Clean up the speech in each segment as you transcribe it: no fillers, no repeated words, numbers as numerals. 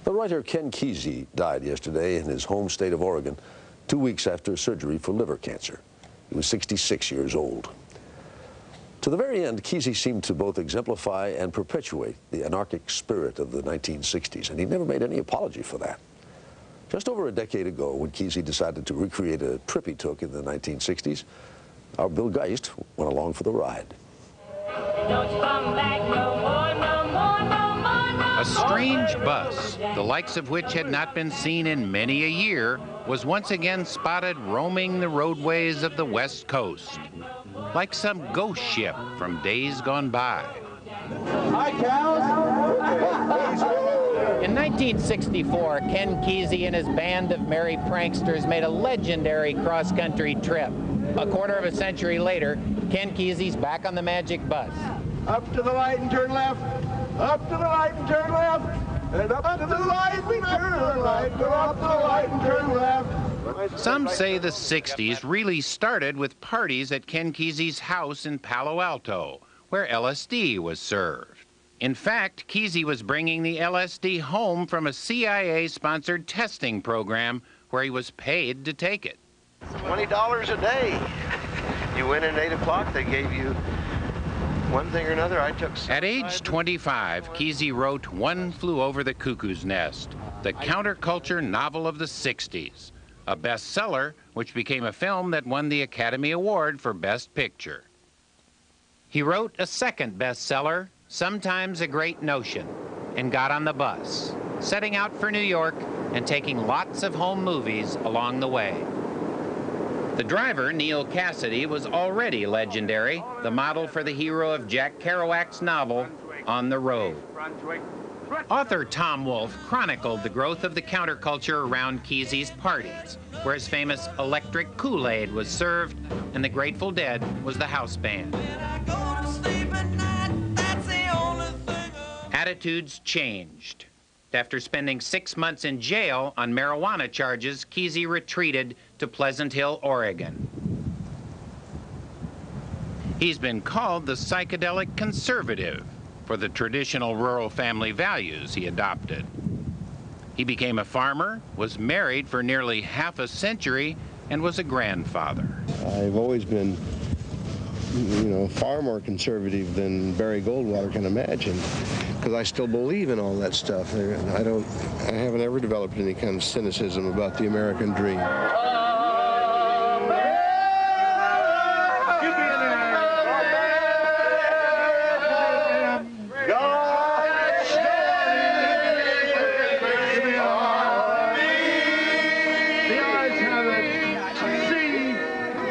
The writer Ken Kesey died yesterday in his home state of Oregon, 2 weeks after surgery for liver cancer. He was 66 years old. To the very end, Kesey seemed to both exemplify and perpetuate the anarchic spirit of the 1960s, and he never made any apology for that. Just over a decade ago, when Kesey decided to recreate a trip he took in the 1960s, our Bill Geist went along for the ride. Don't you come back no more, no more, no more, no more. A strange bus, the likes of which had not been seen in many a year, was once again spotted roaming the roadways of the West Coast, like some ghost ship from days gone by. Hi, cows. In 1964, Ken Kesey and his band of merry pranksters made a legendary cross-country trip. A quarter of a century later, Ken Kesey's back on the magic bus. Up to the light and turn left. Up to the light and turn left. And up to the light and turn left. Go up to the light and turn left. Some say the 60s really started with parties at Ken Kesey's house in Palo Alto, where LSD was served. In fact, Kesey was bringing the LSD home from a CIA-sponsored testing program where he was paid to take it. $20 a day. You went in at 8 o'clock, they gave you one thing or another. I took At age 25, Kesey wrote One Flew Over the Cuckoo's Nest, the counterculture novel of the 60s, a bestseller which became a film that won the Academy Award for Best Picture. He wrote a second bestseller, Sometimes a Great Notion, and got on the bus, setting out for New York and taking lots of home movies along the way. The driver, Neil Cassidy, was already legendary, the model for the hero of Jack Kerouac's novel, On the Road. Author Tom Wolfe chronicled the growth of the counterculture around Kesey's parties, where his famous Electric Kool-Aid was served and the Grateful Dead was the house band. Attitudes changed. After spending 6 months in jail on marijuana charges, Kesey retreated to Pleasant Hill, Oregon. He's been called the psychedelic conservative for the traditional rural family values he adopted. He became a farmer, was married for nearly half a century, and was a grandfather. I've always been, far more conservative than Barry Goldwater can imagine, because I still believe in all that stuff. I haven't ever developed any kind of cynicism about the American dream.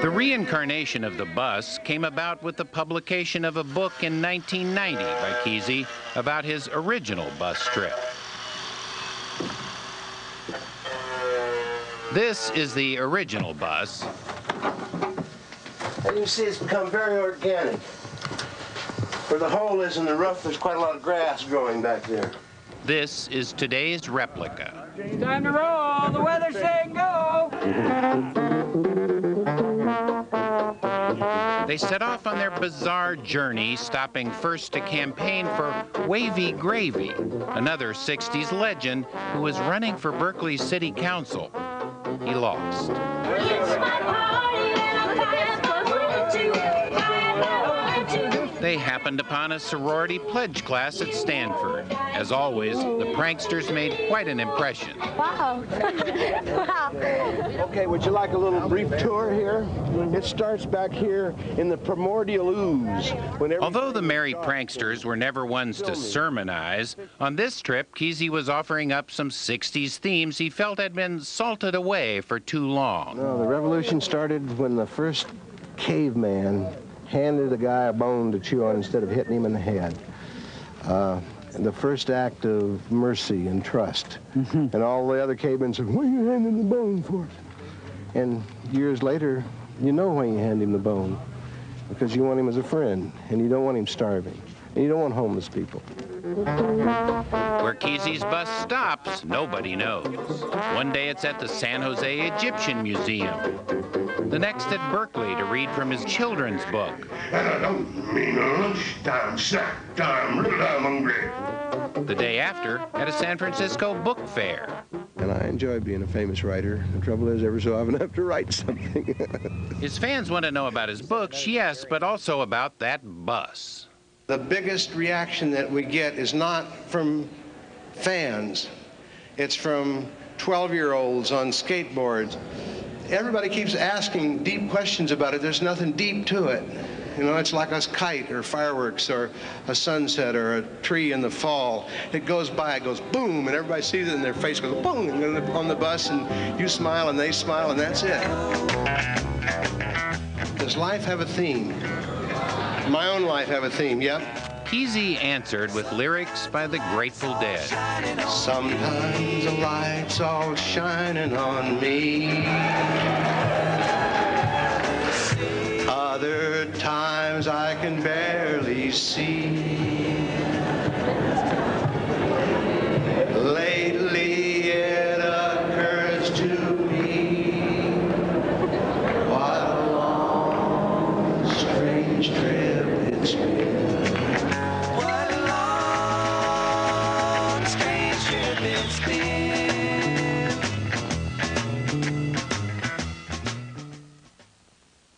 The reincarnation of the bus came about with the publication of a book in 1990 by Kesey about his original bus trip. This is the original bus. And you see it's become very organic. Where the hole is in the roof, there's quite a lot of grass growing back there. This is today's replica. Time to roll, the weather's saying go. They set off on their bizarre journey, stopping first to campaign for Wavy Gravy, another 60s legend who was running for Berkeley City Council. He lost. They happened upon a sorority pledge class at Stanford. As always, the pranksters made quite an impression. Wow. Wow. Okay, would you like a little brief tour here? It starts back here in the primordial ooze. Although the merry pranksters were never ones to sermonize, on this trip, Kesey was offering up some 60s themes he felt had been salted away for too long. No, the revolution started when the first caveman handed a guy a bone to chew on instead of hitting him in the head. The first act of mercy and trust. And all the other cavemen said, what are you handing the bone for? And years later, you know why you hand him the bone. Because you want him as a friend, and you don't want him starving. And you don't want homeless people. Where Kesey's bus stops, nobody knows. One day it's at the San Jose Egyptian Museum. The next at Berkeley to read from his children's book. And I don't mean lunchtime, snack time, real time hungry. The day after, at a San Francisco book fair. And I enjoy being a famous writer. The trouble is, every so often I have to write something. His fans want to know about his books, yes, but also about that bus. The biggest reaction that we get is not from fans. It's from 12-year-olds on skateboards. Everybody keeps asking deep questions about it. There's nothing deep to it. You know, it's like a kite or fireworks or a sunset or a tree in the fall. It goes by, it goes boom, and everybody sees it and their face goes boom on the bus, and you smile and they smile, and that's it. Does life have a theme? My own life have a theme, yep. Kesey answered with lyrics by the Grateful Dead. Sometimes the light's all shining on me. Other times I can barely see. Lately it occurs to me, what a long, strange trip it's been. What a long, strange trip it's been.